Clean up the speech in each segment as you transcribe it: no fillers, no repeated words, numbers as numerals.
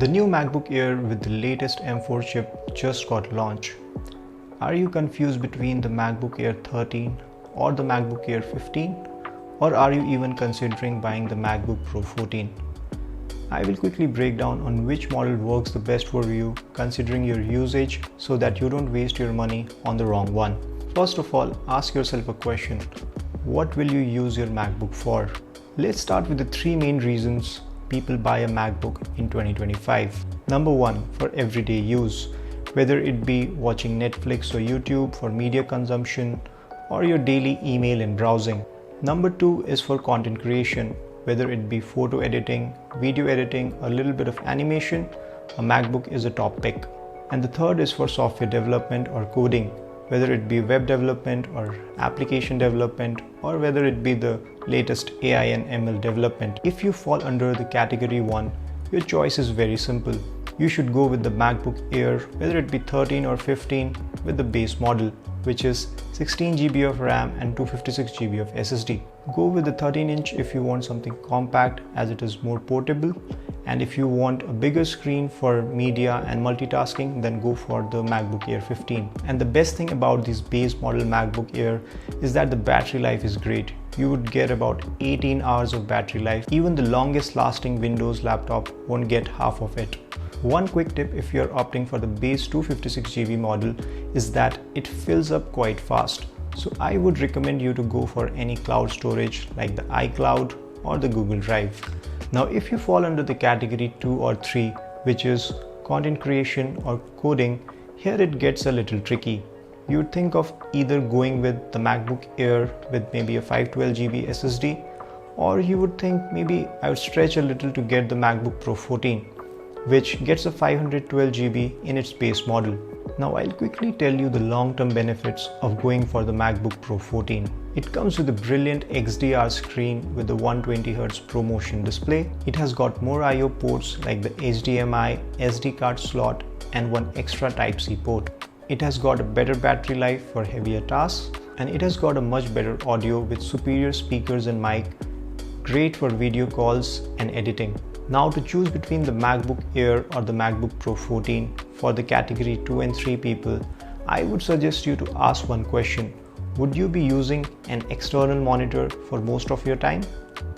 The new MacBook Air with the latest M4 chip just got launched. Are you confused between the MacBook Air 13 or the MacBook Air 15? Or are you even considering buying the MacBook Pro 14? I will quickly break down on which model works the best for you considering your usage so that you don't waste your money on the wrong one. First of all, ask yourself a question. What will you use your MacBook for? Let's start with the three main reasons people buy a MacBook in 2025. Number one, for everyday use, whether it be watching Netflix or YouTube for media consumption or your daily email and browsing. Number two is for content creation, whether it be photo editing, video editing, a little bit of animation, a MacBook is a top pick. And the third is for software development or coding, whether it be web development or application development, or whether it be the latest AI and ML development. If you fall under the category 1, your choice is very simple. You should go with the MacBook Air, whether it be 13 or 15 with the base model, which is 16 GB of RAM and 256 GB of SSD. Go with the 13-inch if you want something compact as it is more portable, and if you want a bigger screen for media and multitasking, then go for the MacBook Air 15. And the best thing about this base model MacBook Air is that the battery life is great. You would get about 18 hours of battery life. Even the longest lasting Windows laptop won't get half of it. One quick tip if you're opting for the base 256 GB model is that it fills up quite fast. So I would recommend you to go for any cloud storage like the iCloud or the Google Drive. Now if you fall under the category 2 or 3, which is content creation or coding, here it gets a little tricky. You would think of either going with the MacBook Air with maybe a 512 GB SSD, or you would think maybe I would stretch a little to get the MacBook Pro 14, which gets a 512 GB in its base model. Now I'll quickly tell you the long-term benefits of going for the MacBook Pro 14. It comes with a brilliant XDR screen with the 120Hz ProMotion display. It has got more I/O ports like the HDMI, SD card slot, and one extra Type-C port. It has got a better battery life for heavier tasks, and it has got a much better audio with superior speakers and mic, great for video calls and editing. Now to choose between the MacBook Air or the MacBook Pro 14 for the category 2 and 3 people, I would suggest you to ask one question. Would you be using an external monitor for most of your time?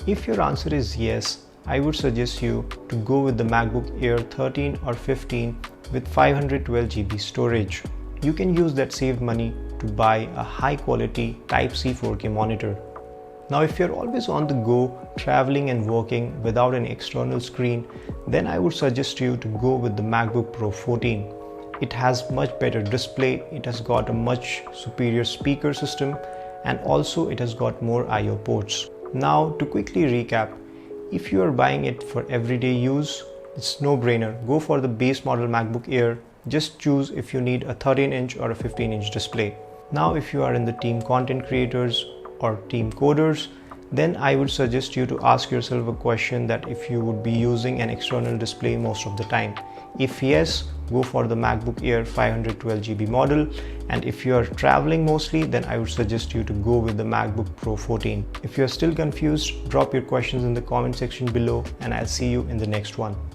If your answer is yes, I would suggest you to go with the MacBook Air 13 or 15 with 512 GB storage. You can use that saved money to buy a high quality Type-C 4K monitor. Now if you're always on the go, traveling and working without an external screen, then I would suggest you to go with the MacBook Pro 14. It has much better display, it has got a much superior speaker system, and also it has got more I/O ports. Now to quickly recap, if you are buying it for everyday use, it's no-brainer. Go for the base model MacBook Air. Just choose if you need a 13-inch or a 15-inch display. Now if you are in the team content creators or team coders, then I would suggest you to ask yourself a question that if you would be using an external display most of the time. If yes, go for the MacBook Air 512 GB model, and if you are traveling mostly, then I would suggest you to go with the MacBook Pro 14. If you are still confused, drop your questions in the comment section below, and I'll see you in the next one.